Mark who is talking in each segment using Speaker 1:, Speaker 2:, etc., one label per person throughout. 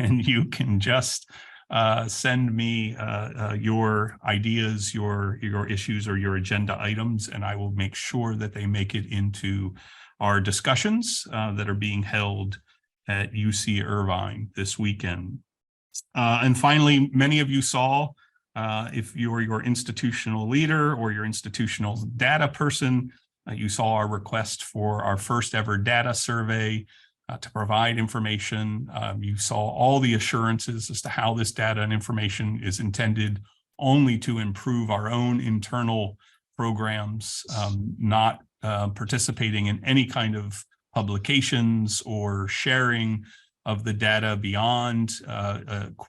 Speaker 1: and you can just send me your ideas, your issues, or your agenda items, and I will make sure that they make it into our discussions that are being held at UC Irvine this weekend. And finally, many of you saw, if you're your institutional leader or your institutional data person, you saw our request for our first ever data survey to provide information. You saw all the assurances as to how this data and information is intended only to improve our own internal programs, not participating in any kind of publications or sharing of the data beyond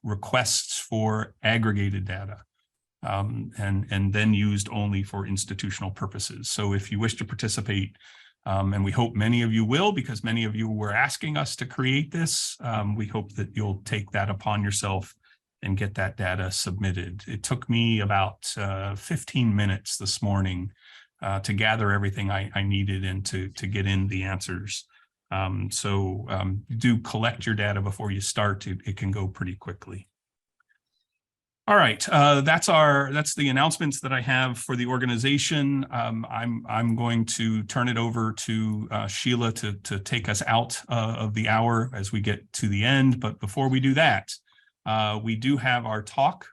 Speaker 1: requests for aggregated data, and then used only for institutional purposes. So if you wish to participate, and we hope many of you will, because many of you were asking us to create this, we hope that you'll take that upon yourself and get that data submitted. It took me about 15 minutes this morning to gather everything I needed and to get in the answers. So do collect your data before you start. It can go pretty quickly. All right, that's the announcements that I have for the organization. I'm going to turn it over to Sheila to take us out of the hour as we get to the end. But before we do that, we do have our talk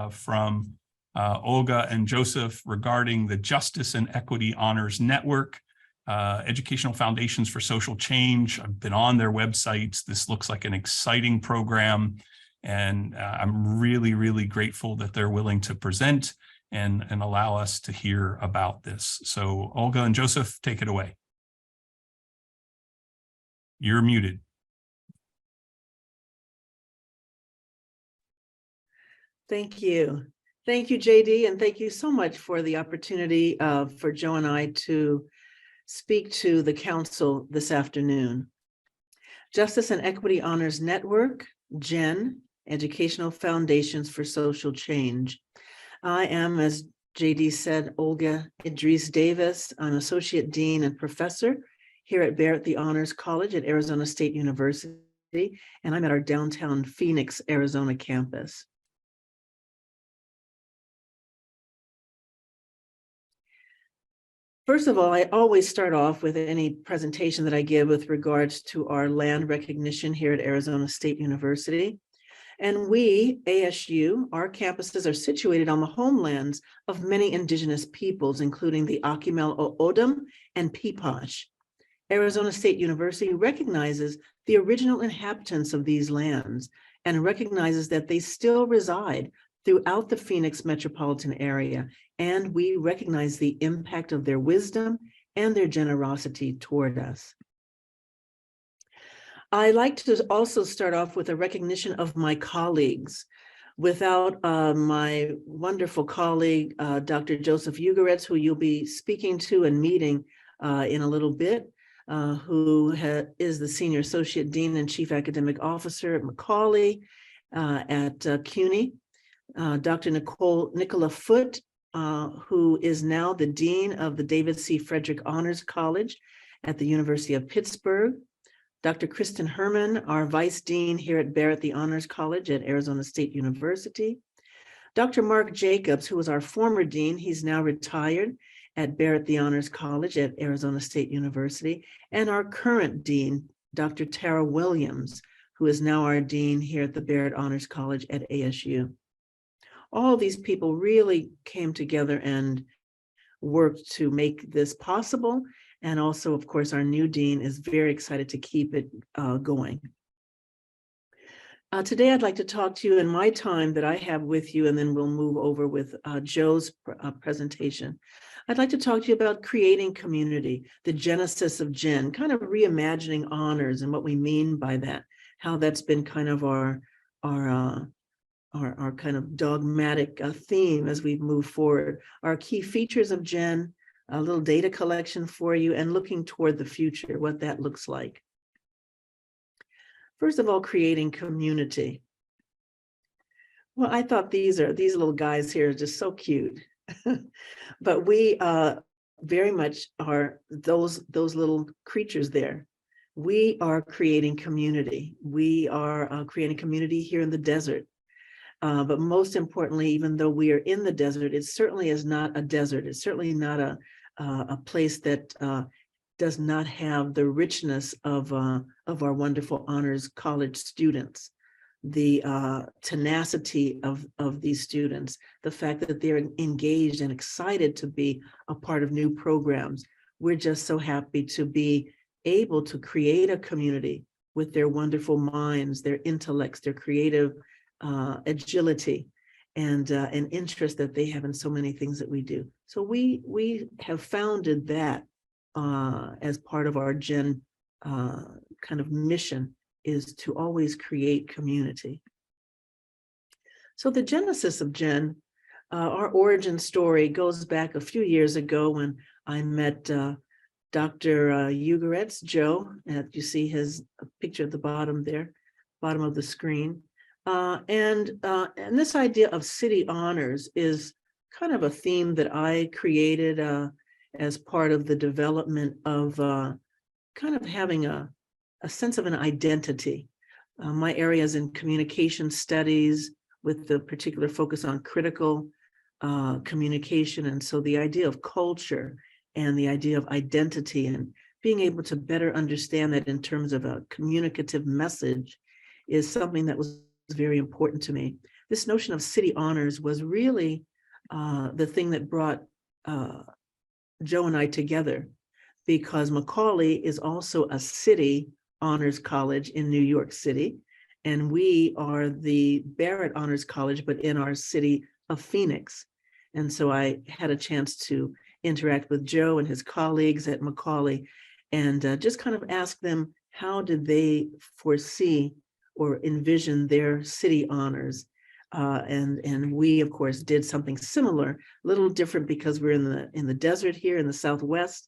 Speaker 1: from Olga and Joseph regarding the Justice and Equity Honors Network, Educational Foundations for Social Change. I've been on their websites. This looks like an exciting program. And I'm really, really grateful that they're willing to present and allow us to hear about this. So Olga and Joseph, take it away. You're muted.
Speaker 2: Thank you. Thank you, JD, and thank you so much for the opportunity for Joe and I to speak to the council this afternoon. Justice and Equity Honors Network, JEN, Educational Foundations for Social Change. I am, as JD said, Olga Davis. I'm Associate Dean and Professor here at Barrett the Honors College at Arizona State University, and I'm at our downtown Phoenix, Arizona campus. First of all, I always start off with any presentation that I give with regards to our land recognition here at Arizona State University. And we, ASU, our campuses are situated on the homelands of many indigenous peoples, including the Akimel O'odham and Peeposh. Arizona State University recognizes the original inhabitants of these lands and recognizes that they still reside throughout the Phoenix metropolitan area, and we recognize the impact of their wisdom and their generosity toward us. I like to also start off with a recognition of my colleagues. Without my wonderful colleague, Dr. Joseph Ugoretz, who you'll be speaking to and meeting in a little bit, who is the Senior Associate Dean and Chief Academic Officer at Macaulay at CUNY, Dr. Nicola Foote, who is now the Dean of the David C. Frederick Honors College at the University of Pittsburgh, Dr. Kristen Herman, our Vice Dean here at Barrett the Honors College at Arizona State University, Dr. Mark Jacobs, who was our former Dean, he's now retired at Barrett the Honors College at Arizona State University, and our current Dean, Dr. Tara Williams, who is now our Dean here at the Barrett Honors College at ASU. All these people really came together and worked to make this possible. And also, of course, our new dean is very excited to keep it going. Today, I'd like to talk to you in my time that I have with you, and then we'll move over with Joe's presentation. I'd like to talk to you about creating community, the genesis of GEN, kind of reimagining honors and what we mean by that, how that's been kind of our kind of dogmatic theme as we move forward. Our key features of GEN, a little data collection for you, and looking toward the future, what that looks like. First of all, creating community. Well, I thought these little guys here are just so cute, but we very much are those little creatures there. we are creating community. We are creating community here in the desert. But most importantly, even though we are in the desert, it certainly is not a desert. It's certainly not a place that does not have the richness of our wonderful honors college students, the tenacity of these students, the fact that they're engaged and excited to be a part of new programs. We're just so happy to be able to create a community with their wonderful minds, their intellects, their creative agility, and interest that they have in so many things that we do. So we have founded that as part of our Gen kind of mission, is to always create community. So the genesis of Gen, our origin story goes back a few years ago when I met Dr. Ugoretz, Joe, and you see his picture at the bottom there, bottom of the screen. And this idea of city honors is kind of a theme that I created as part of the development of kind of having a sense of an identity. My area is in communication studies with the particular focus on critical communication. And so the idea of culture and the idea of identity and being able to better understand that in terms of a communicative message is something that was very important to me. This notion of city honors was really the thing that brought Joe and I together, because Macaulay is also a city honors college in New York City, and we are the Barrett Honors College, but in our city of Phoenix. And so I had a chance to interact with Joe and his colleagues at Macaulay and just kind of ask them, how did they foresee or envision their city honors? And we, of course, did something similar, a little different because we're in the desert here in the Southwest.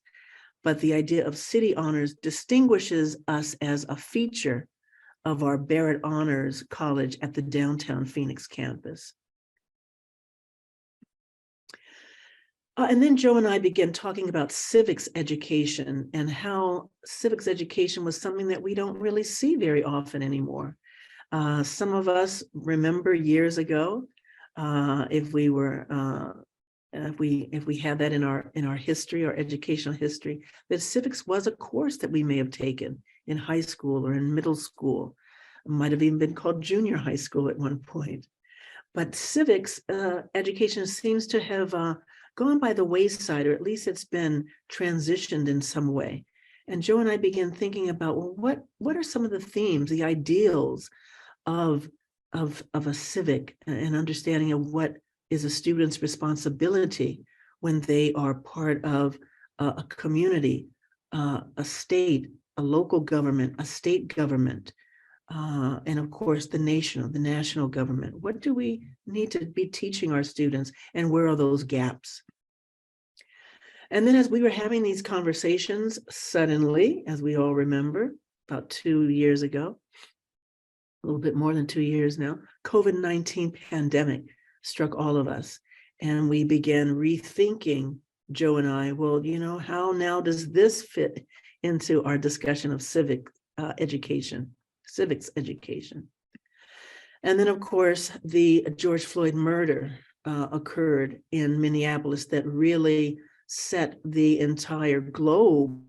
Speaker 2: But the idea of city honors distinguishes us as a feature of our Barrett Honors College at the downtown Phoenix campus. And then Joe and I began talking about civics education and how civics education was something that we don't really see very often anymore. Some of us remember years ago, if we had that in our history, our educational history, that civics was a course that we may have taken in high school or in middle school. It might have even been called junior high school at one point. But civics education seems to have gone by the wayside, or at least it's been transitioned in some way. And Joe and I began thinking about, well, what are some of the themes, the ideals of a civic, and understanding of what is a student's responsibility when they are part of a community, a state, a local government, a state government, and of course the national government. What do we need to be teaching our students, and where are those gaps? And then as we were having these conversations, suddenly, as we all remember, about 2 years ago, a little bit more than 2 years now, COVID-19 pandemic struck all of us. And we began rethinking, Joe and I, well, how now does this fit into our discussion of civics education? And then, of course, the George Floyd murder occurred in Minneapolis that really set the entire globe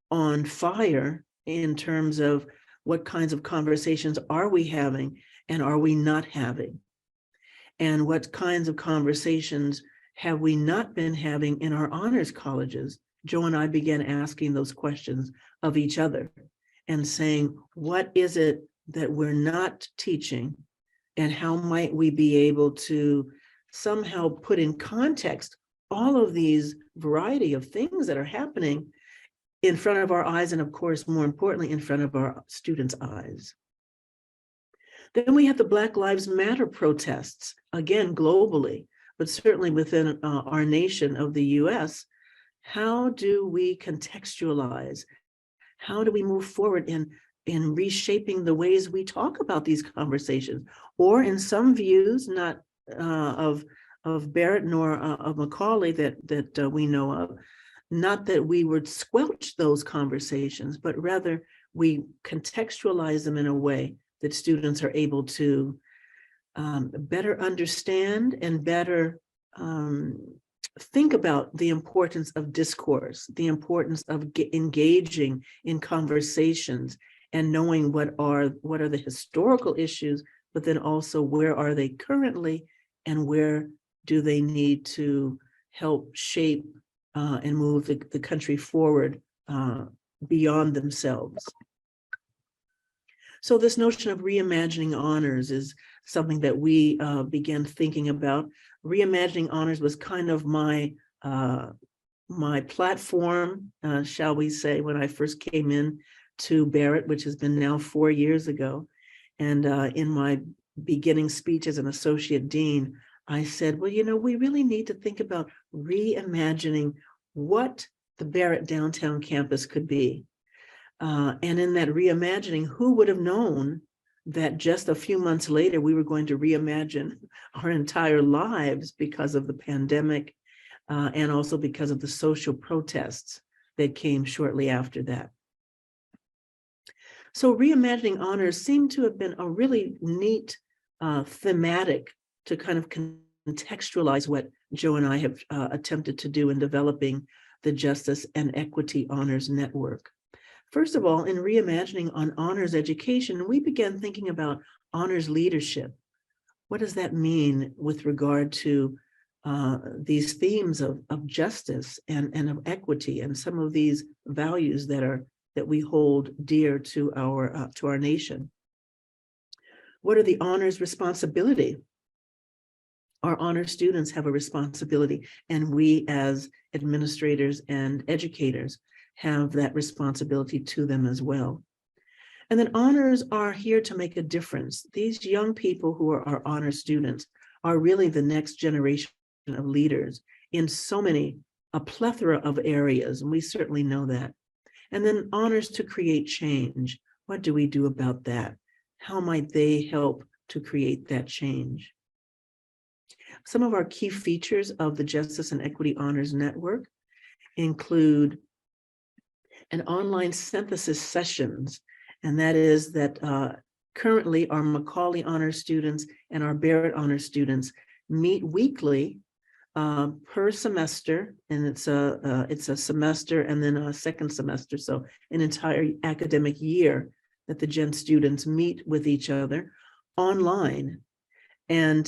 Speaker 2: on fire in terms of what kinds of conversations are we having and are we not having? And what kinds of conversations have we not been having in our honors colleges? Joe and I began asking those questions of each other and saying, what is it that we're not teaching? And how might we be able to somehow put in context all of these variety of things that are happening in front of our eyes, and of course, more importantly, in front of our students' eyes. Then we had the Black Lives Matter protests, again, globally, but certainly within our nation of the US. How do we contextualize? How do we move forward in reshaping the ways we talk about these conversations? Or in some views, not of Barrett nor of Macaulay that we know of, not that we would squelch those conversations, but rather we contextualize them in a way that students are able to better understand and better think about the importance of discourse, the importance of engaging in conversations and knowing what are the historical issues, but then also where are they currently and where do they need to help shape and move the country forward beyond themselves. So this notion of reimagining honors is something that we began thinking about. Reimagining honors was kind of my platform, shall we say, when I first came in to Barrett, which has been now 4 years ago. And in my beginning speech as an associate dean, I said, well, we really need to think about reimagining what the Barrett downtown campus could be. And in that reimagining, who would have known that just a few months later, we were going to reimagine our entire lives because of the pandemic and also because of the social protests that came shortly after that. So reimagining honors seemed to have been a really neat thematic to kind of contextualize what Joe and I have attempted to do in developing the Justice and Equity Honors Network. First of all, in reimagining on honors education, we began thinking about honors leadership. What does that mean with regard to these themes of justice and of equity and some of these values that we hold dear to our nation? What are the honors responsibility? Our honor students have a responsibility, and we as administrators and educators have that responsibility to them as well. And then honors are here to make a difference. These young people who are our honor students are really the next generation of leaders in a plethora of areas, and we certainly know that. And then honors to create change. What do we do about that? How might they help to create that change? Some of our key features of the Justice and Equity Honors Network include an online synthesis sessions, and that is that currently our Macaulay Honor students and our Barrett Honor students meet weekly per semester, and it's a semester and then a second semester, so an entire academic year that the Gen students meet with each other online, and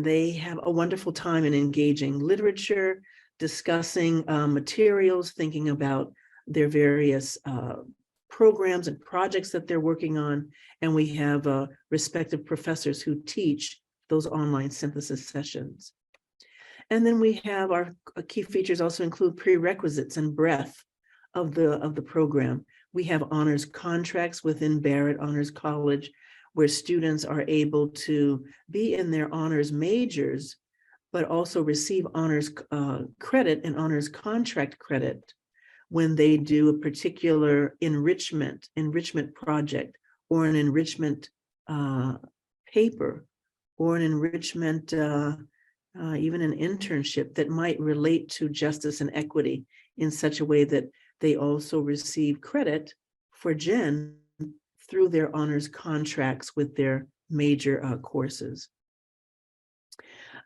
Speaker 2: they have a wonderful time in engaging literature, discussing materials, thinking about their various programs and projects that they're working on, and we have respective professors who teach those online synthesis sessions. And then we have our key features also include prerequisites and breadth of the program. We have honors contracts within Barrett Honors College, where students are able to be in their honors majors, but also receive honors credit and honors contract credit when they do a particular enrichment project or an enrichment paper or an enrichment, even an internship that might relate to justice and equity in such a way that they also receive credit for Gen through their honors contracts with their major courses.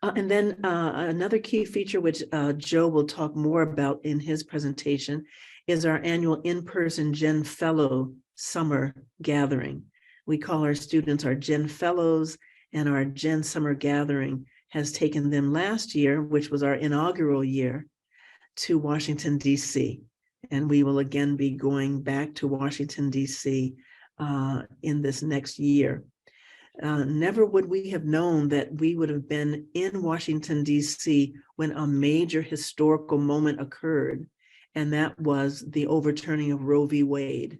Speaker 2: And then another key feature, which Joe will talk more about in his presentation, is our annual in-person Gen Fellow Summer Gathering. We call our students our Gen Fellows, and our Gen Summer Gathering has taken them last year, which was our inaugural year, to Washington, D.C. And we will again be going back to Washington, D.C. In this next year. Never would we have known that we would have been in Washington, D.C. when a major historical moment occurred, and that was the overturning of Roe v. Wade.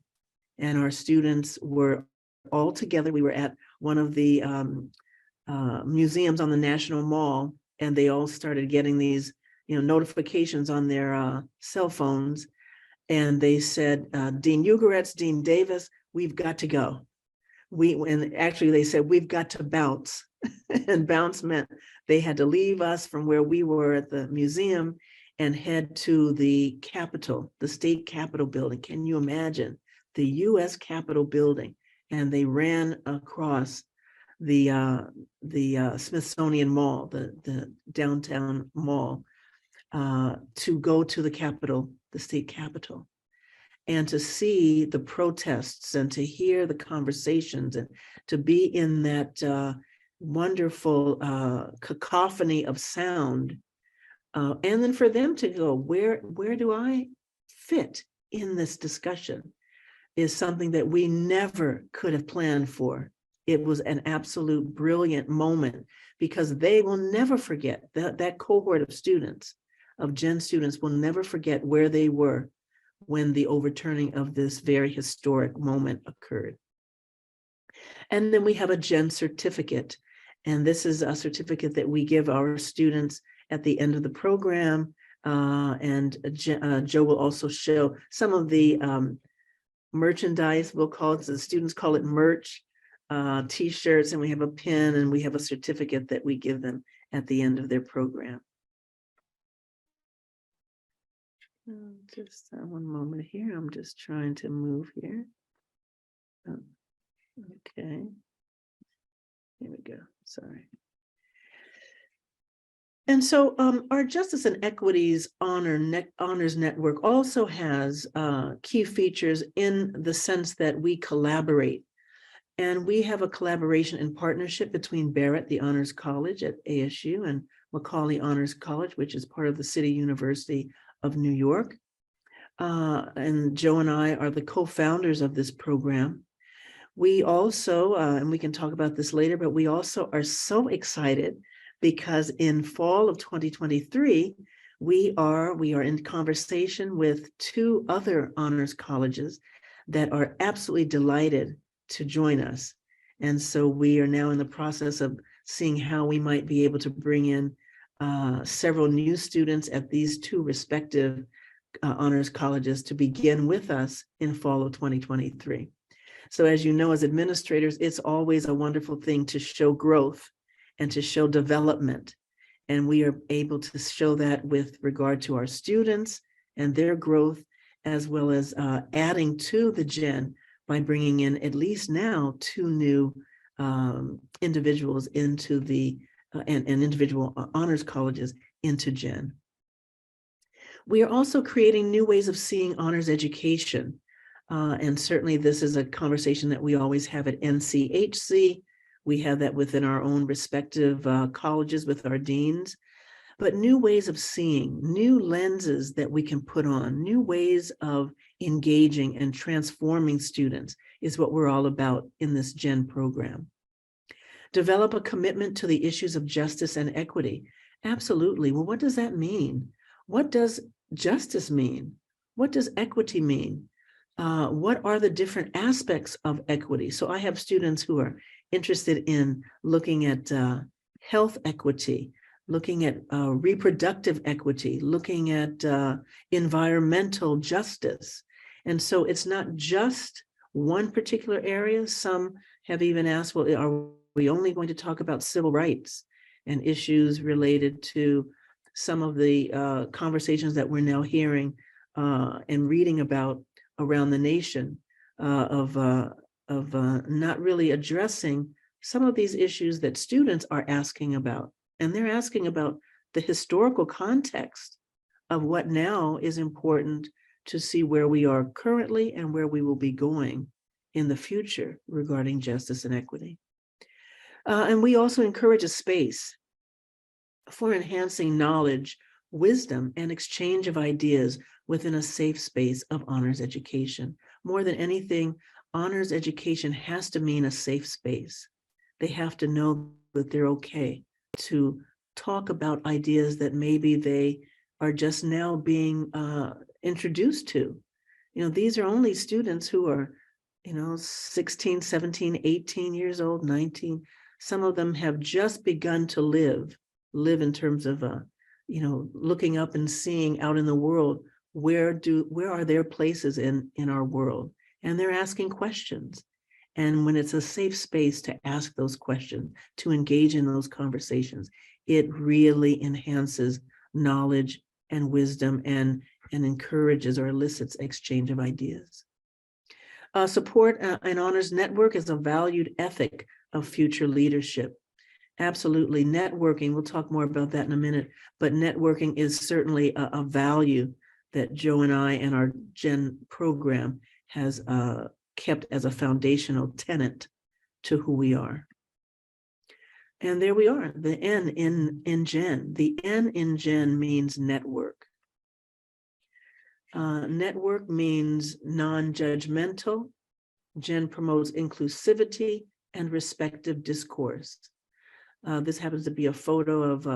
Speaker 2: And our students were all together. We were at one of the museums on the National Mall, and they all started getting these notifications on their cell phones. And they said, Dean Ugoretz, Dean Davis, we've got to go. And actually they said, we've got to bounce. And bounce meant they had to leave us from where we were at the museum and head to the Capitol, the state Capitol building. Can you imagine the U.S. Capitol building? And they ran across the Smithsonian Mall, the downtown mall, to go to the Capitol, the state Capitol, and to see the protests and to hear the conversations and to be in that wonderful cacophony of sound. And then for them to go, where do I fit in this discussion, is something that we never could have planned for. It was an absolute brilliant moment, because they will never forget, that cohort of students, of Gen students, will never forget where they were when the overturning of this very historic moment occurred. And then we have a Gen certificate. And this is a certificate that we give our students at the end of the program. And Joe will also show some of the merchandise, we'll call it, the students call it merch, t-shirts, and we have a pin, and we have a certificate that we give them at the end of their program. Just one moment here. I'm just trying to move here. Okay. Here we go. Sorry. And so our Justice and Equities Honors Network also has key features in the sense that we collaborate. And we have a collaboration and partnership between Barrett, the Honors College at ASU, and Macaulay Honors College, which is part of the City University of New York. And Joe and I are the co-founders of this program. We also, and we can talk about this later, but we also are so excited because in fall of 2023, we are in conversation with 2 other honors colleges that are absolutely delighted to join us. And so we are now in the process of seeing how we might be able to bring in several new students at these 2 respective honors colleges to begin with us in fall of 2023. So as you know, as administrators, it's always a wonderful thing to show growth and to show development. And we are able to show that with regard to our students and their growth, as well as adding to the Gen by bringing in at least now 2 new individuals into the and individual honors colleges into Gen. We are also creating new ways of seeing honors education. And certainly this is a conversation that we always have at NCHC. We have that within our own respective colleges with our deans, but new ways of seeing, new lenses that we can put on, new ways of engaging and transforming students is what we're all about in this Gen program. Develop a commitment to the issues of justice and equity. Absolutely. Well, what does that mean? What does justice mean? What does equity mean? What are the different aspects of equity? So I have students who are interested in looking at health equity, looking at reproductive equity, looking at environmental justice. And so it's not just one particular area. Some have even asked, well, are we only going to talk about civil rights and issues related to some of the conversations that we're now hearing and reading about around the nation of not really addressing some of these issues that students are asking about. And they're asking about the historical context of what now is important to see where we are currently and where we will be going in the future regarding justice and equity. And we also encourage a space for enhancing knowledge, wisdom, and exchange of ideas within a safe space of honors education. More than anything, honors education has to mean a safe space. They have to know that they're okay to talk about ideas that maybe they are just now being introduced to. You know, these are only students who are, 16, 17, 18 years old, 19. Some of them have just begun to live in terms of, looking up and seeing out in the world, where are their places in our world? And they're asking questions. And when it's a safe space to ask those questions, to engage in those conversations, it really enhances knowledge and wisdom and encourages or elicits exchange of ideas. Support and honors network is a valued ethic of future leadership. Absolutely, networking, we'll talk more about that in a minute, but networking is certainly a value that Joe and I and our Gen program has kept as a foundational tenet to who we are. And there we are, the N in Gen. The N in Gen means network. Network means non-judgmental. Gen promotes inclusivity and respectful discourse. This happens to be a photo of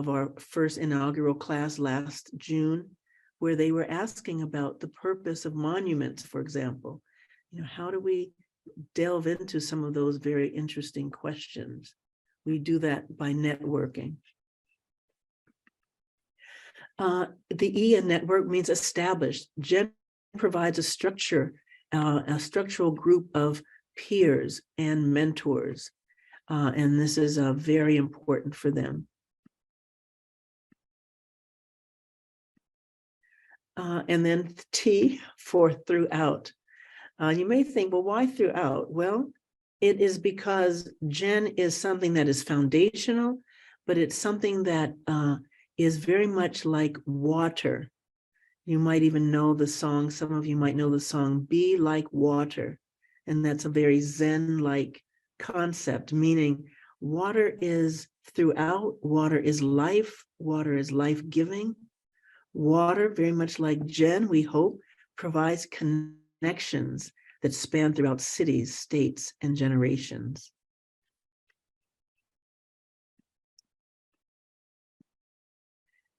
Speaker 2: our first inaugural class last June, where they were asking about the purpose of monuments, for example. You know, how do we delve into some of those very interesting questions? We do that by networking. The E in network means established. Gen provides a structural group of peers and mentors. And this is very important for them. And then T for throughout. You may think, well, why throughout? Well, it is because Gen is something that is foundational, but it's something that is very much like water. You might even know the song, some of you might know the song, Be Like Water. And that's a very Zen-like concept, meaning water is throughout, water is life-giving. Water, very much like Gen, we hope, provides connections that span throughout cities, states, and generations.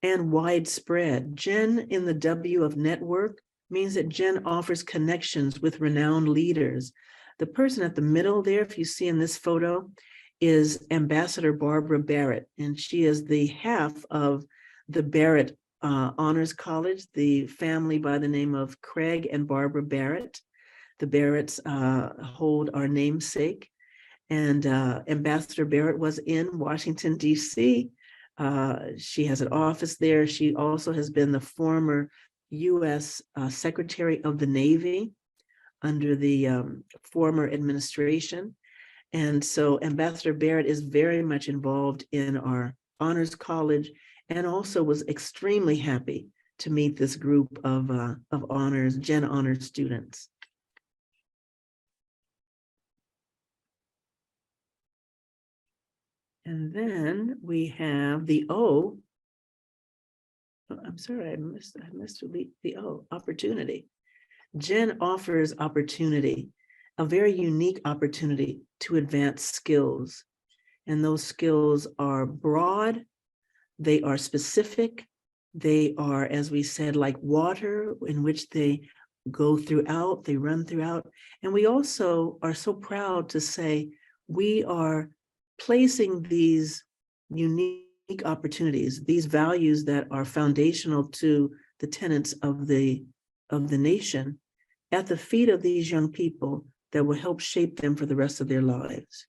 Speaker 2: And widespread. Gen in the W of network means that Gen offers connections with renowned leaders. The person at the middle there, if you see in this photo, is Ambassador Barbara Barrett, and she is the half of the Barrett Honors College, the family by the name of Craig and Barbara Barrett. The Barretts hold our namesake, and Ambassador Barrett was in Washington, D.C. She has an office there. She also has been the former U.S. Secretary of the Navy under the former administration. And so Ambassador Barrett is very much involved in our Honors College and also was extremely happy to meet this group of honors, Gen Honors students. And then we have the O. Oh, I'm sorry, I missed the O, opportunity. Gen offers opportunity, a very unique opportunity to advance skills. And those skills are broad, they are specific, they are, as we said, like water in which they go throughout, they run throughout. And we also are so proud to say we are placing these unique opportunities, these values that are foundational to the tenets of the nation at the feet of these young people that will help shape them for the rest of their lives.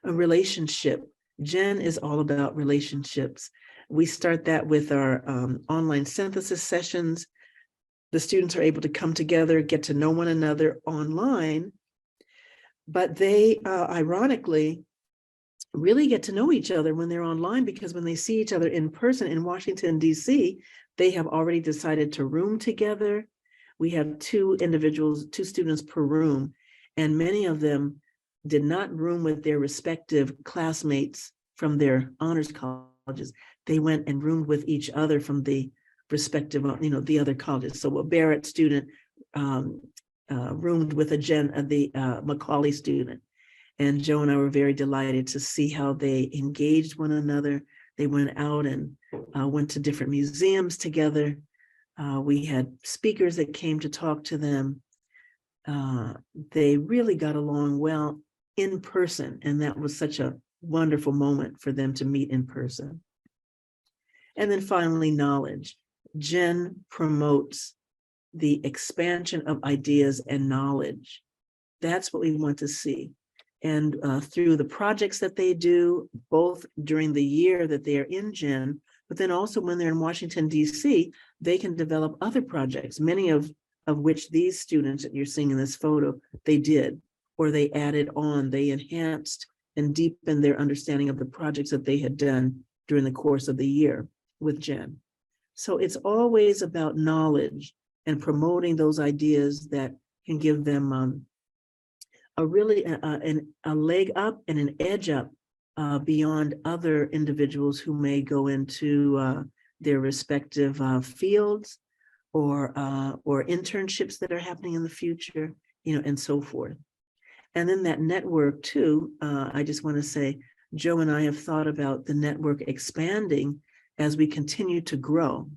Speaker 2: A relationship. Gen is all about relationships. We start that with our online synthesis sessions. The students are able to come together, get to know one another online, but they ironically really get to know each other when they're online, because when they see each other in person in Washington, D.C., they have already decided to room together. We have two students per room, and many of them did not room with their respective classmates from their honors colleges. They went and roomed with each other from the respective, the other colleges. So a Barrett student roomed with the Macaulay student. And Joe and I were very delighted to see how they engaged one another. They went out and went to different museums together. We had speakers that came to talk to them. They really got along well in person, and that was such a wonderful moment for them to meet in person. And then finally, knowledge. Gen promotes the expansion of ideas and knowledge. That's what we want to see. And through the projects that they do, both during the year that they are in Gen, But then also when they're in Washington, D.C., they can develop other projects, many of which these students that you're seeing in this photo, they did, or they added on, they enhanced and deepened their understanding of the projects that they had done during the course of the year with Jen. So it's always about knowledge and promoting those ideas that can give them a really a leg up and an edge up beyond other individuals who may go into their respective fields or internships that are happening in the future, and so forth. And then that network too, I just want to say, Joe and I have thought about the network expanding as we continue to grow.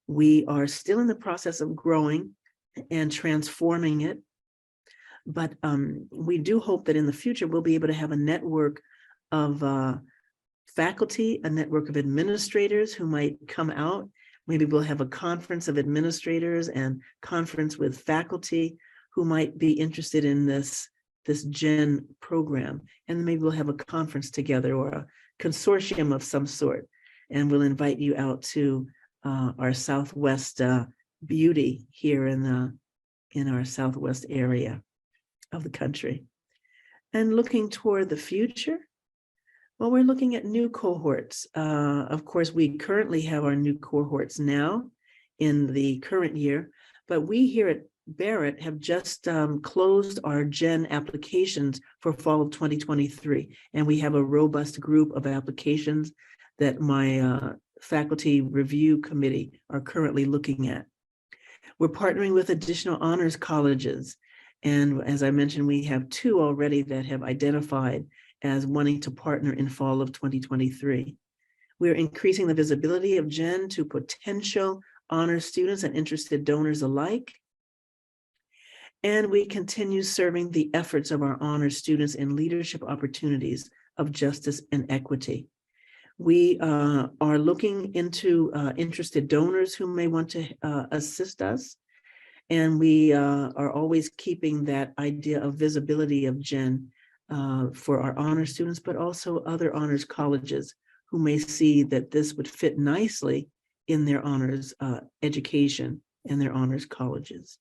Speaker 2: We are still in the process of growing and transforming it. But we do hope that in the future, we'll be able to have a network of faculty, a network of administrators who might come out. Maybe we'll have a conference of administrators and conference with faculty who might be interested in this Gen program. And maybe we'll have a conference together or a consortium of some sort. And we'll invite you out to our Southwest beauty here in our Southwest area of the country. And looking toward the future, well, we're looking at new cohorts. Of course, we currently have our new cohorts now in the current year, but we here at Barrett have just closed our Gen applications for fall of 2023. And we have a robust group of applications that my faculty review committee are currently looking at. We're partnering with additional honors colleges. And as I mentioned, we have 2 already that have identified as wanting to partner in fall of 2023. We're increasing the visibility of Gen to potential honors students and interested donors alike. And we continue serving the efforts of our honors students in leadership opportunities of justice and equity. We are looking into interested donors who may want to assist us. And we are always keeping that idea of visibility of Gen for our honors students, but also other honors colleges who may see that this would fit nicely in their honors education and their honors colleges.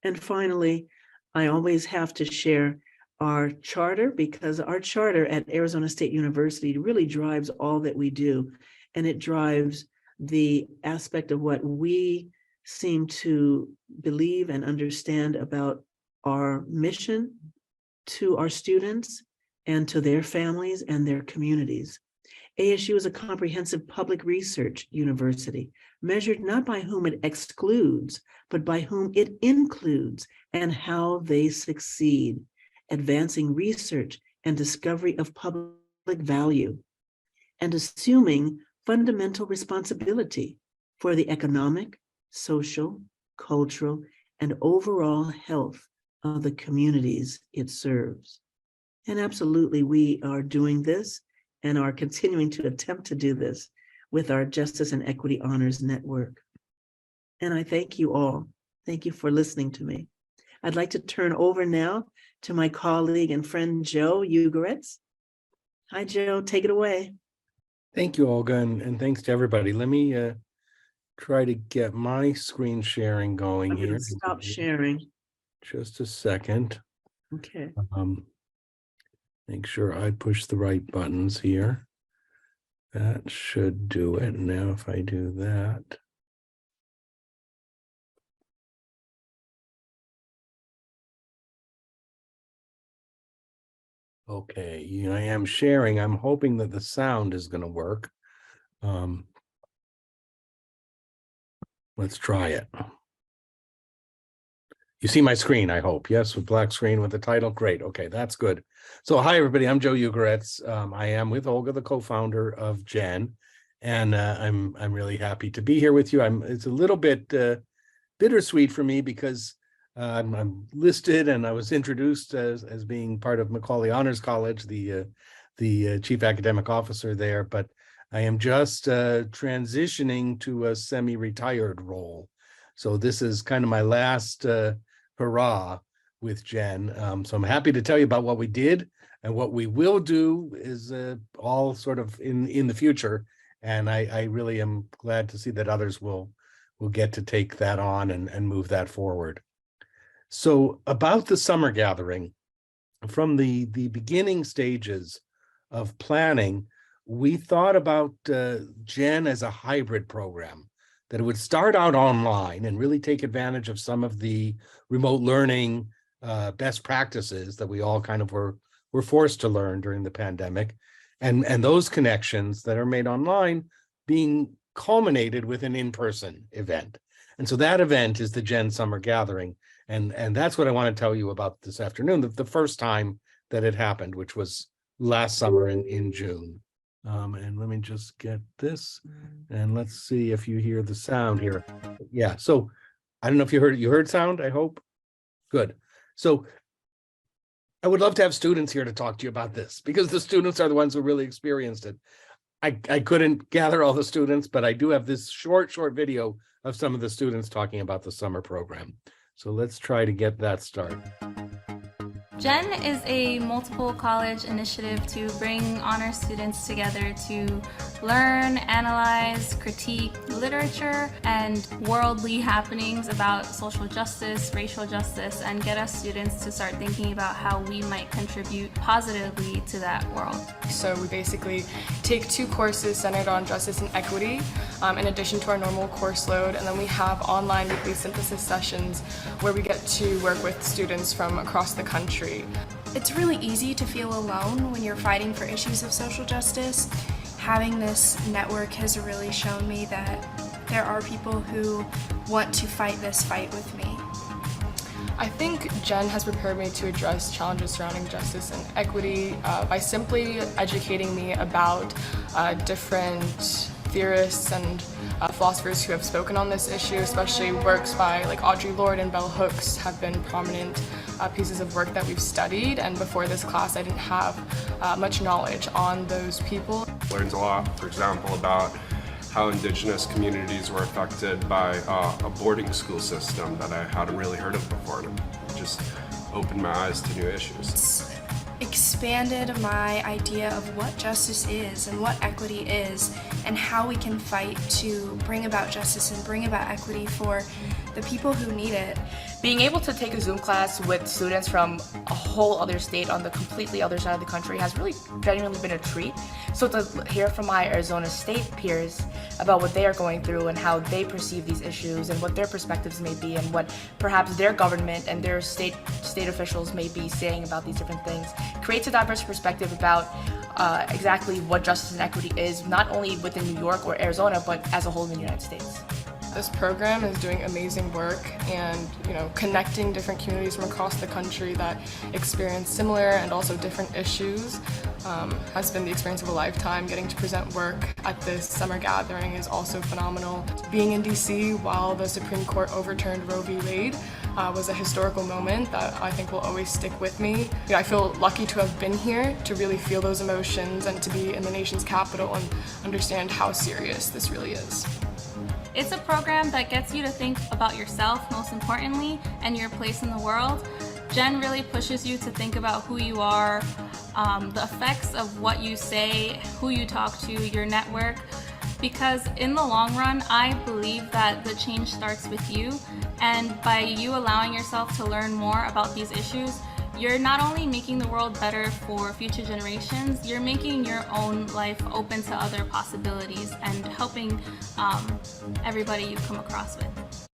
Speaker 2: And finally, I always have to share our charter, because our charter at Arizona State University really drives all that we do. And it drives the aspect of what we seem to believe and understand about our mission to our students and to their families and their communities. ASU is a comprehensive public research university, measured not by whom it excludes, but by whom it includes and how they succeed, advancing research and discovery of public value, and assuming fundamental responsibility for the economic, social, cultural, and overall health of the communities it serves. And absolutely, we are doing this and are continuing to attempt to do this with our Justice and Equity Honors Network. And I thank you all. Thank you for listening to me. I'd like to turn over now to my colleague and friend, Joe Ugoretz. Hi, Joe, take it away.
Speaker 3: Thank you, Olga, and thanks to everybody. Let me try to get my screen sharing going here.
Speaker 2: I'm going to stop sharing.
Speaker 3: Just a second.
Speaker 2: Okay.
Speaker 3: Make sure I push the right buttons here. That should do it. Now, if I do that. Okay, I am sharing. I'm hoping that the sound is going to work. Let's try it. You see my screen, I hope. Yes, with black screen with the title. Great. Okay, that's good. So hi, everybody. I'm Joe Ugoretz. I am with Olga, the co-founder of Gen, and I'm really happy to be here with you. It's a little bit bittersweet for me because I'm listed and I was introduced as being part of Macaulay Honors College, the chief academic officer there, but I am just transitioning to a semi-retired role. So this is kind of my last hurrah with Gen. So I'm happy to tell you about what we did And what we will do is all sort of in the future. And I really am glad to see that others will get to take that on and move that forward. So about the summer gathering, from the beginning stages of planning, we thought about Gen as a hybrid program, that it would start out online and really take advantage of some of the remote learning best practices that we all kind of were forced to learn during the pandemic, and those connections that are made online being culminated with an in-person event. And so that event is the Gen Summer Gathering. And that's what I want to tell you about this afternoon, the first time that it happened, which was last summer in June. And let me just get this, and let's see if you hear the sound here. Yeah, so I don't know if you heard sound, I hope. Good. So I would love to have students here to talk to you about this, because the students are the ones who really experienced it. I couldn't gather all the students, but I do have this short video of some of the students talking about the summer program. So let's try to get that started.
Speaker 4: Gen is a multiple college initiative to bring honor students together to learn, analyze, critique literature and worldly happenings about social justice, racial justice, and get us students to start thinking about how we might contribute positively to that world.
Speaker 5: So we basically take 2 courses centered on justice and equity in addition to our normal course load, and then we have online weekly synthesis sessions where we get to work with students from across the country.
Speaker 6: It's really easy to feel alone when you're fighting for issues of social justice. Having this network has really shown me that there are people who want to fight this fight with me.
Speaker 5: I think Gen has prepared me to address challenges surrounding justice and equity by simply educating me about different theorists and philosophers who have spoken on this issue, especially works by like Audre Lorde and Bell Hooks have been prominent pieces of work that we've studied, and before this class I didn't have much knowledge on those people.
Speaker 7: Learned a lot, for example, about how Indigenous communities were affected by a boarding school system that I hadn't really heard of before, and it just opened my eyes to new issues.
Speaker 6: It's expanded my idea of what justice is and what equity is and how we can fight to bring about justice and bring about equity for the people who need it.
Speaker 8: Being able to take a Zoom class with students from a whole other state on the completely other side of the country has really genuinely been a treat. So to hear from my Arizona State peers about what they are going through and how they perceive these issues and what their perspectives may be and what perhaps their government and their state officials may be saying about these different things creates a diverse perspective about exactly what justice and equity is, not only within New York or Arizona, but as a whole in the United States.
Speaker 5: This program is doing amazing work and, connecting different communities from across the country that experience similar and also different issues has been the experience of a lifetime. Getting to present work at this summer gathering is also phenomenal. Being in DC while the Supreme Court overturned Roe v. Wade was a historical moment that I think will always stick with me. I feel lucky to have been here to really feel those emotions and to be in the nation's capital and understand how serious this really is.
Speaker 4: It's a program that gets you to think about yourself, most importantly, and your place in the world. Gen really pushes you to think about who you are, the effects of what you say, who you talk to, your network, because in the long run, I believe that the change starts with you, and by you allowing yourself to learn more about these issues, you're not only making the world better for future generations, you're making your own life open to other possibilities and helping everybody you come across with.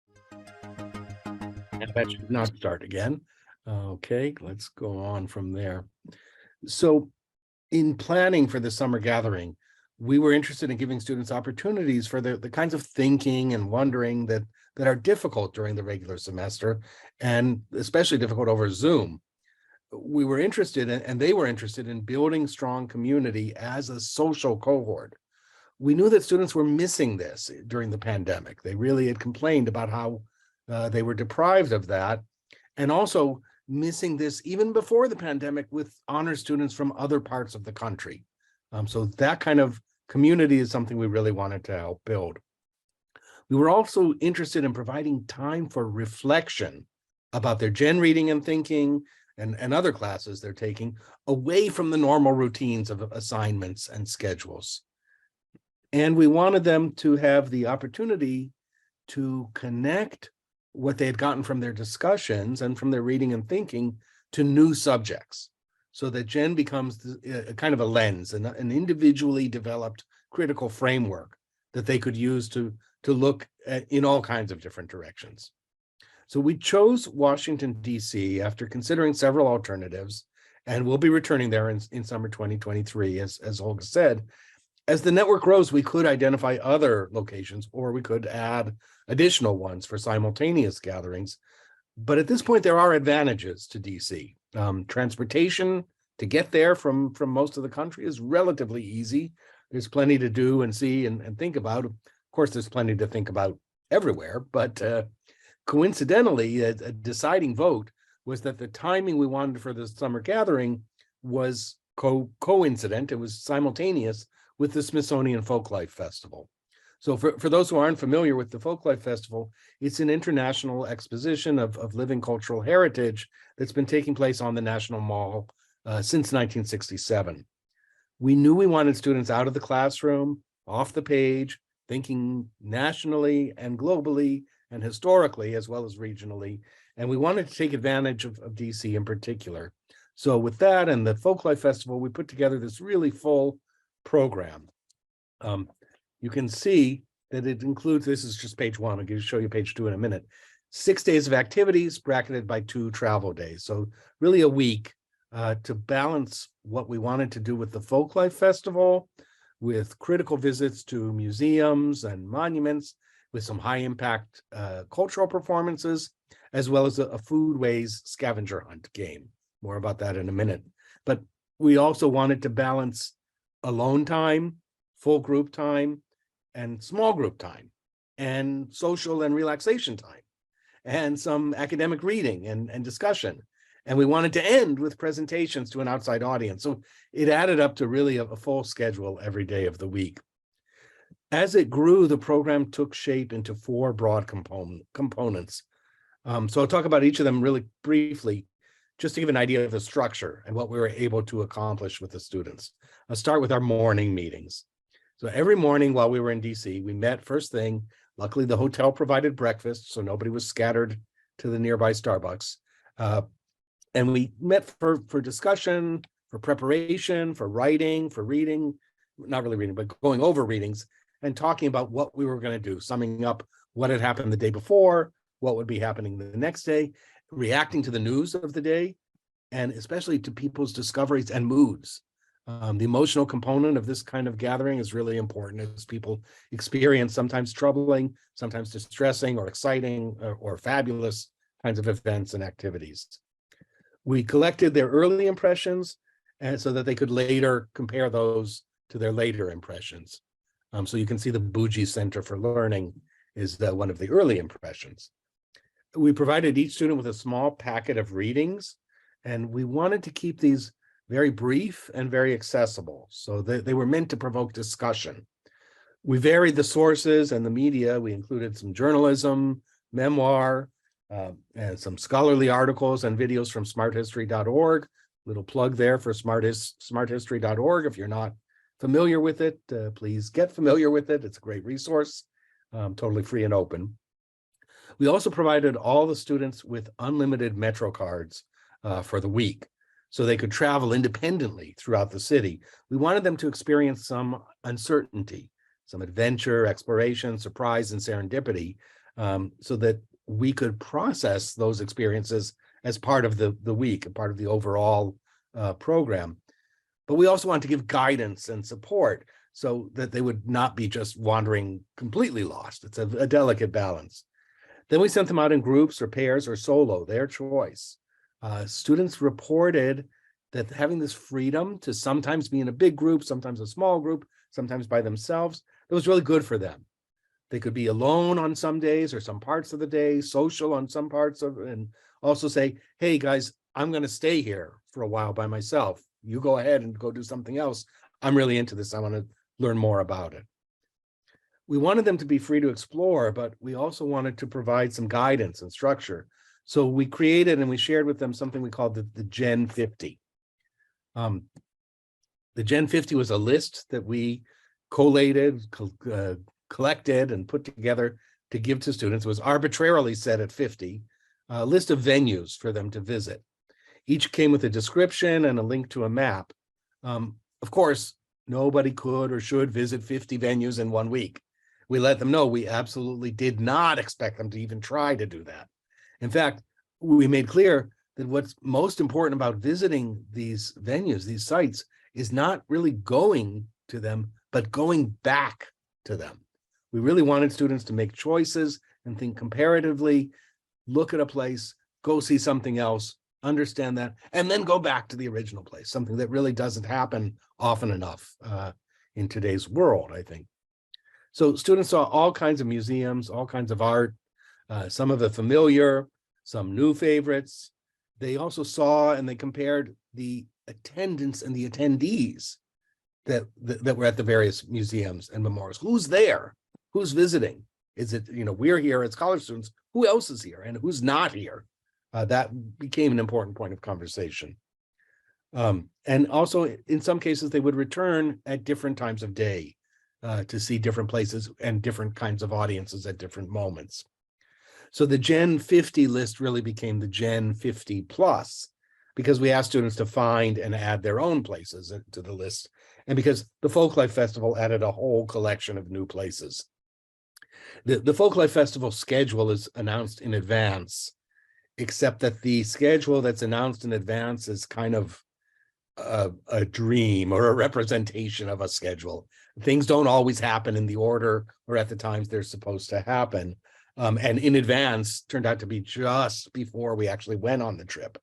Speaker 3: That should not start again. Okay, let's go on from there. So in planning for the summer gathering, we were interested in giving students opportunities for the kinds of thinking and wondering that are difficult during the regular semester, and especially difficult over Zoom. We were interested in, and they were interested in, building strong community as a social cohort. We knew that students were missing this during the pandemic. They really had complained about how they were deprived of that, and also missing this even before the pandemic with honor students from other parts of the country. So that kind of community is something we really wanted to help build. We were also interested in providing time for reflection about their Gen reading and thinking, and other classes they're taking away from the normal routines of assignments and schedules. And we wanted them to have the opportunity to connect what they had gotten from their discussions and from their reading and thinking to new subjects, so that Gen becomes a kind of a lens, an individually developed critical framework that they could use to look at in all kinds of different directions. So we chose Washington, D.C. after considering several alternatives, and we'll be returning there in summer 2023, as Olga said. As the network grows, we could identify other locations, or we could add additional ones for simultaneous gatherings. But at this point, there are advantages to DC. Transportation to get there from most of the country is relatively easy. There's plenty to do and see and think about. Of course, there's plenty to think about everywhere, but coincidentally, a deciding vote was that the timing we wanted for the summer gathering was coincident. It was simultaneous with the Smithsonian Folklife Festival. So for those who aren't familiar with the Folklife Festival, it's an international exposition of living cultural heritage that's been taking place on the National Mall since 1967. We knew we wanted students out of the classroom, off the page, thinking nationally and globally and historically, as well as regionally. And we wanted to take advantage of DC in particular. So with that and the Folklife Festival, we put together this really full program. You can see that it includes, this is just page 1, I'm going to show you page 2 in a minute, 6 days of activities bracketed by 2 travel days. So really a week to balance what we wanted to do with the Folklife Festival, with critical visits to museums and monuments, with some high impact cultural performances, as well as a foodways scavenger hunt game. More about that in a minute. But we also wanted to balance alone time, full group time, and small group time, and social and relaxation time, and some academic reading and discussion. And we wanted to end with presentations to an outside audience. So it added up to really a full schedule every day of the week. As it grew, the program took shape into 4 broad components. So I'll talk about each of them really briefly, just to give an idea of the structure and what we were able to accomplish with the students. I'll start with our morning meetings. So every morning while we were in DC, we met first thing. Luckily, the hotel provided breakfast, so nobody was scattered to the nearby Starbucks. And we met for discussion, for preparation, for writing, for reading, not really reading, but going over readings and talking about what we were going to do, summing up what had happened the day before, what would be happening the next day, reacting to the news of the day, and especially to people's discoveries and moods. The emotional component of this kind of gathering is really important as people experience sometimes troubling, sometimes distressing or exciting or fabulous kinds of events and activities. We collected their early impressions and so that they could later compare those to their later impressions. So you can see the Bougie Center for Learning is one of the early impressions. We provided each student with a small packet of readings, and we wanted to keep these very brief and very accessible, so they were meant to provoke discussion. We varied the sources and the media. We included some journalism, memoir, and some scholarly articles and videos from smarthistory.org. Little plug there for smarthistory.org. If you're not familiar with it, please get familiar with it. It's a great resource, totally free and open. We also provided all the students with unlimited Metro cards for the week, so they could travel independently throughout the city. We wanted them to experience some uncertainty, some adventure, exploration, surprise, and serendipity, so that we could process those experiences as part of the week, and part of the overall program. But we also wanted to give guidance and support so that they would not be just wandering completely lost. It's a delicate balance. Then we sent them out in groups or pairs or solo, their choice. Students reported that having this freedom to sometimes be in a big group, sometimes a small group, sometimes by themselves, it was really good for them. They could be alone on some days or some parts of the day, social on some parts of, and also say, hey guys, I'm going to stay here for a while by myself. You go ahead and go do something else. I'm really into this. I want to learn more about it. We wanted them to be free to explore, but we also wanted to provide some guidance and structure. So we created and we shared with them something we called the Gen 50. The Gen 50 was a list that we collated, collected, and put together to give to students. It was arbitrarily set at 50, a list of venues for them to visit. Each came with a description and a link to a map. Of course, nobody could or should visit 50 venues in 1 week. We let them know we absolutely did not expect them to even try to do that. In fact, we made clear that what's most important about visiting these venues, these sites, is not really going to them, but going back to them. We really wanted students to make choices and think comparatively, look at a place, go see something else, understand that, and then go back to the original place, something that really doesn't happen often enough in today's world, I think. So students saw all kinds of museums, all kinds of art, some of the familiar, some new favorites. They also saw and they compared the attendance and the attendees that were at the various museums and memorials. Who's there? Who's visiting? Is it, we're here as college students, who else is here and who's not here? That became an important point of conversation. And also in some cases, they would return at different times of day to see different places and different kinds of audiences at different moments. So the Gen 50 list really became the Gen 50 plus, because we asked students to find and add their own places to the list, and because the Folklife Festival added a whole collection of new places. The Folklife Festival schedule is announced in advance, except that the schedule that's announced in advance is kind of a dream or a representation of a schedule. Things don't always happen in the order or at the times they're supposed to happen. And in advance turned out to be just before we actually went on the trip.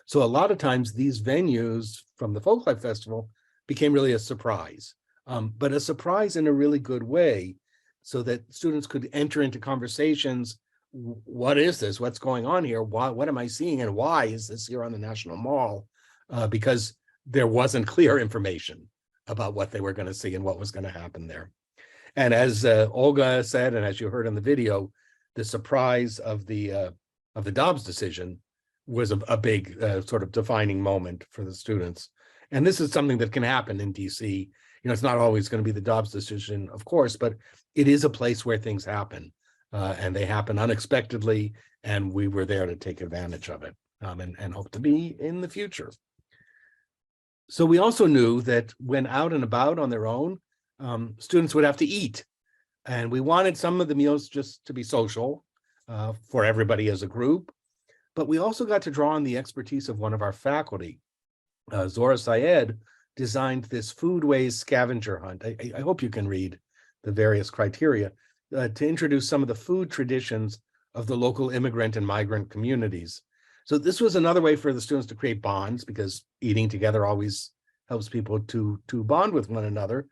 Speaker 3: So a lot of times these venues from the Folklife Festival became really a surprise, but a surprise in a really good way, so that students could enter into conversations. What is this? What's going on here? What am I seeing? And why is this here on the National Mall? Because there wasn't clear information about what they were going to see and what was going to happen there. And as Olga said, and as you heard in the video, the surprise of the Dobbs decision was a big sort of defining moment for the students. And this is something that can happen in DC. It's not always going to be the Dobbs decision, of course, but it is a place where things happen, and they happen unexpectedly, and we were there to take advantage of it, and hope to be in the future. So we also knew that when out and about on their own, students would have to eat. And we wanted some of the meals just to be social for everybody as a group. But we also got to draw on the expertise of one of our faculty. Zora Syed designed this foodways scavenger hunt. I hope you can read the various criteria to introduce some of the food traditions of the local immigrant and migrant communities. So this was another way for the students to create bonds, because eating together always helps people to bond with one another,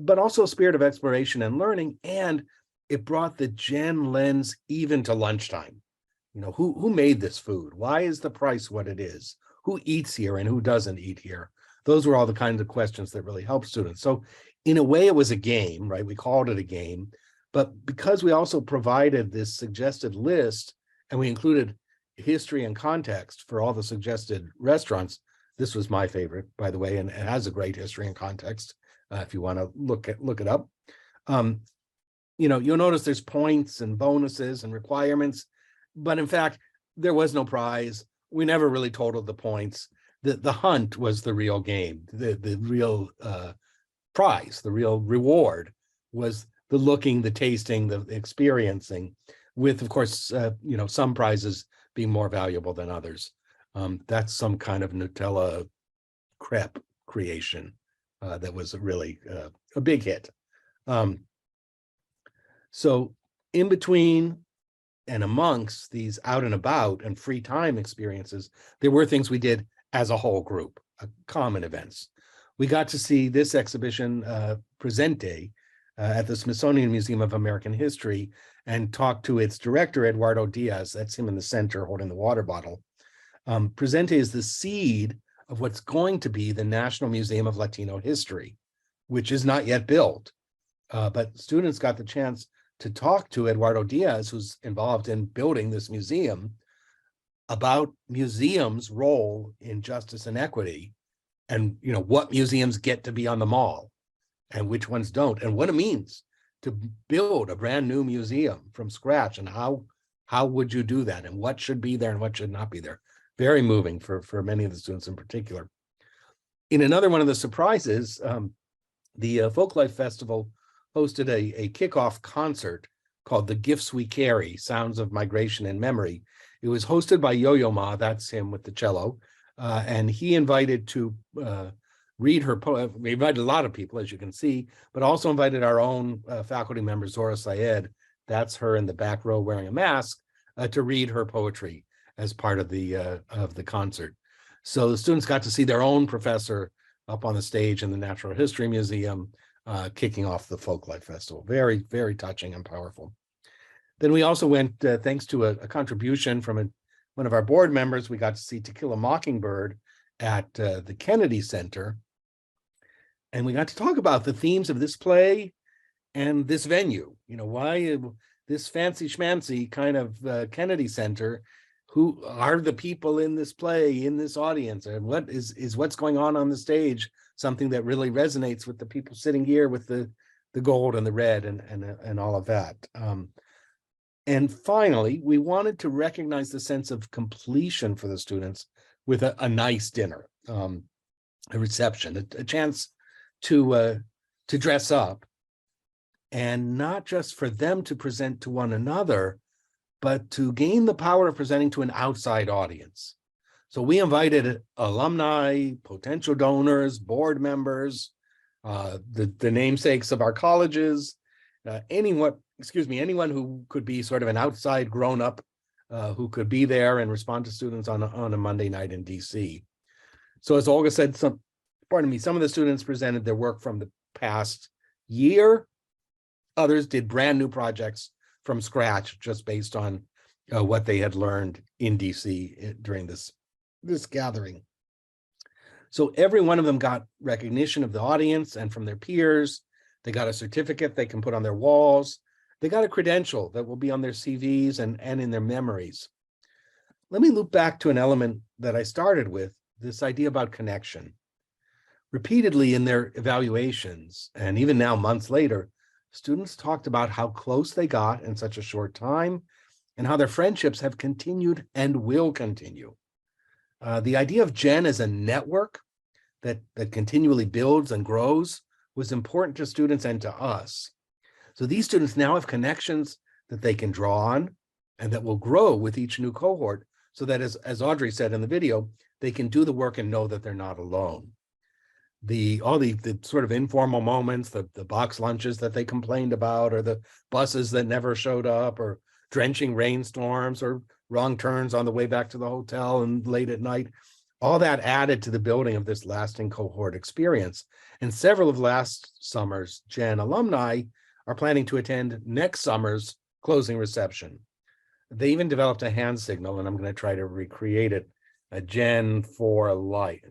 Speaker 3: but also a spirit of exploration and learning. And it brought the Gen lens even to lunchtime. Who made this food? Why is the price what it is? Who eats here and who doesn't eat here? Those were all the kinds of questions that really helped students. So in a way, it was a game, right? We called it a game, but because we also provided this suggested list and we included history and context for all the suggested restaurants, this was my favorite, by the way, and it has a great history and context. If you want to look it up, you'll notice there's points and bonuses and requirements, but in fact, there was no prize. We never really totaled the points. The hunt was the real game. The real prize, the real reward was the looking, the tasting, the experiencing, with, of course, some prizes being more valuable than others. That's some kind of Nutella crepe creation that was really a big hit. So in between and amongst these out and about and free time experiences, there were things we did as a whole group, common events. We got to see this exhibition, Presente, at the Smithsonian Museum of American History, and talk to its director, Eduardo Diaz. That's him in the center holding the water bottle. Presente is the seed of what's going to be the National Museum of Latino History, which is not yet built. But students got the chance to talk to Eduardo Diaz, who's involved in building this museum, about museums' role in justice and equity, and what museums get to be on the mall and which ones don't, and what it means to build a brand new museum from scratch, and how would you do that, and what should be there and what should not be there. Very moving for many of the students in particular. In another one of the surprises, the Folklife Festival hosted a kickoff concert called The Gifts We Carry, Sounds of Migration and Memory. It was hosted by Yo-Yo Ma, that's him with the cello, and he invited to read her poem. We invited a lot of people, as you can see, but also invited our own faculty member, Zora Syed, that's her in the back row wearing a mask, to read her poetry as part of the concert. So the students got to see their own professor up on the stage in the Natural History Museum, kicking off the Folklife Festival. Very, very touching and powerful. Then we also went, thanks to a contribution from one of our board members, we got to see To Kill a Mockingbird at the Kennedy Center. And we got to talk about the themes of this play and this venue. Why this fancy schmancy kind of Kennedy Center, who are the people in this play, in this audience, and what is what's going on the stage, something that really resonates with the people sitting here with the gold and the red and all of that. And finally, we wanted to recognize the sense of completion for the students with a nice dinner, a reception, a chance to dress up, and not just for them to present to one another, but to gain the power of presenting to an outside audience. So we invited alumni, potential donors, board members, the namesakes of our colleges, anyone who could be sort of an outside grown-up who could be there and respond to students on a Monday night in DC. So as Olga said, some of the students presented their work from the past year. Others did brand new projects from scratch, just based on what they had learned in DC during this gathering. So every one of them got recognition of the audience and from their peers. They got a certificate they can put on their walls. They got a credential that will be on their CVs and in their memories. Let me loop back to an element that I started with, this idea about connection. Repeatedly in their evaluations, and even now months later, students talked about how close they got in such a short time and how their friendships have continued and will continue. The idea of Gen as a network that continually builds and grows was important to students and to us. So these students now have connections that they can draw on and that will grow with each new cohort, so that as Audrey said in the video, they can do the work and know that they're not alone. All the sort of informal moments, the box lunches that they complained about, or the buses that never showed up, or drenching rainstorms, or wrong turns on the way back to the hotel and late at night, all that added to the building of this lasting cohort experience. And several of last summer's Gen alumni are planning to attend next summer's closing reception. They even developed a hand signal, and I'm going to try to recreate it, a Gen for Life.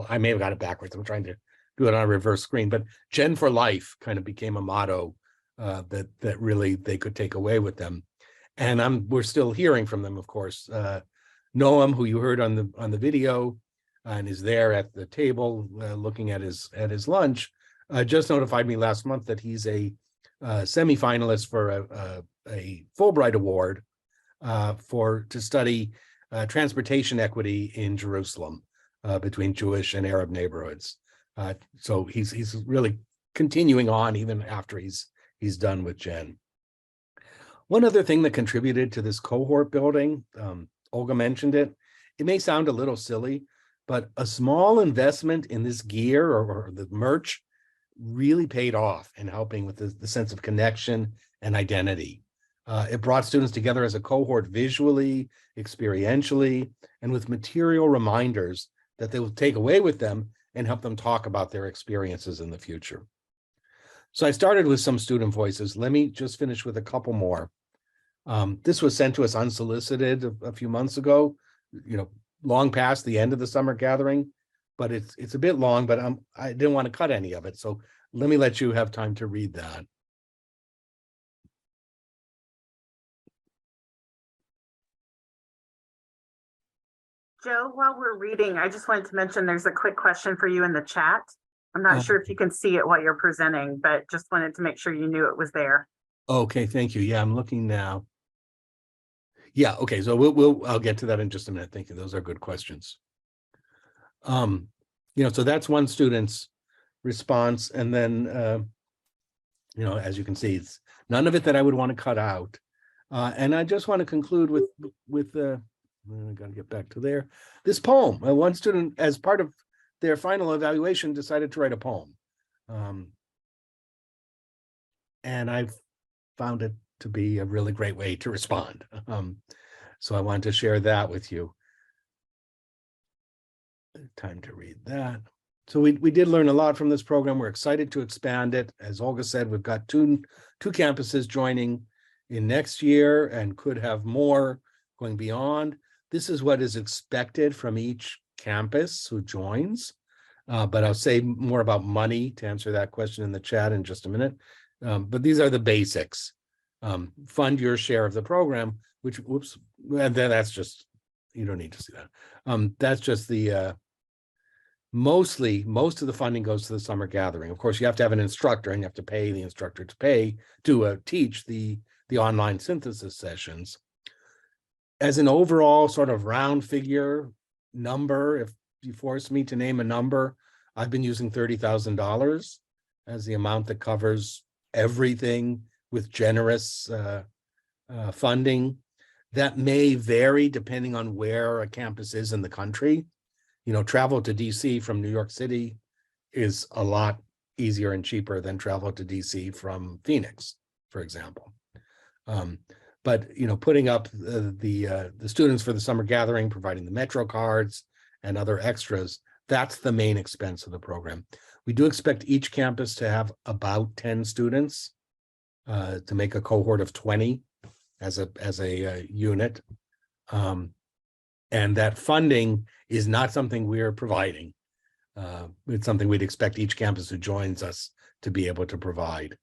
Speaker 3: I may have got it backwards. I'm trying to do it on a reverse screen, but Gen for Life kind of became a motto that really they could take away with them. And we're still hearing from them, of course. Noam, who you heard on the video and is there at the table looking at his lunch, just notified me last month that he's a semifinalist for a Fulbright Award to study transportation equity in Jerusalem between Jewish and Arab neighborhoods. So he's really continuing on even after he's done with Gen. One other thing that contributed to this cohort building, Olga mentioned it. It may sound a little silly, but a small investment in this gear or the merch really paid off in helping with the sense of connection and identity. It brought students together as a cohort visually, experientially, and with material reminders that they will take away with them and help them talk about their experiences in the future. So I started with some student voices. Let me just finish with a couple more. This was sent to us unsolicited a few months ago, long past the end of the summer gathering, but it's a bit long, but I didn't want to cut any of it. So let me let you have time to read that.
Speaker 9: Joe, while we're reading, I just wanted to mention there's a quick question for you in the chat. I'm not sure if you can see it while you're presenting, but just wanted to make sure you knew it was there.
Speaker 3: Okay, thank you. Yeah, I'm looking now. Yeah, okay, so I'll get to that in just a minute. Thank you. Those are good questions. So that's one student's response, and then as you can see, it's none of it that I would want to cut out. And I just want to conclude with I got to get back to there. This poem. One student, as part of their final evaluation, decided to write a poem, and I found it to be a really great way to respond. So I wanted to share that with you. Time to read that. So we did learn a lot from this program. We're excited to expand it. As Olga said, we've got two campuses joining in next year and could have more going beyond. This is what is expected from each campus who joins. But I'll say more about money to answer that question in the chat in just a minute. But these are the basics. Fund your share of the program, which, whoops, and then that's just, you don't need to see that. That's just the, most of the funding goes to the summer gathering. Of course, you have to have an instructor and you have to pay the instructor to teach the online synthesis sessions. As an overall sort of round figure number, if you force me to name a number, I've been using $30,000 as the amount that covers everything with generous funding. That may vary depending on where a campus is in the country. Travel to DC from New York City is a lot easier and cheaper than travel to DC from Phoenix, for example. But putting up the students for the summer gathering, providing the Metro cards and other extras, that's the main expense of the program. We do expect each campus to have about 10 students to make a cohort of 20 as a unit. And that funding is not something we're providing. It's something we'd expect each campus who joins us to be able to provide.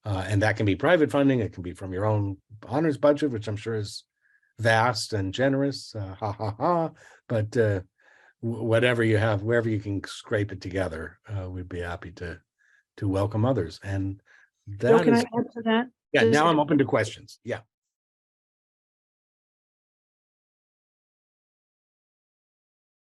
Speaker 3: And that can be private funding. It can be from your own honors budget, which I'm sure is vast and generous. But whatever you have, wherever you can scrape it together, we'd be happy to welcome others. And that
Speaker 2: Joe, can
Speaker 3: is,
Speaker 2: I add to that?
Speaker 3: yeah, now I'm open to questions. Yeah.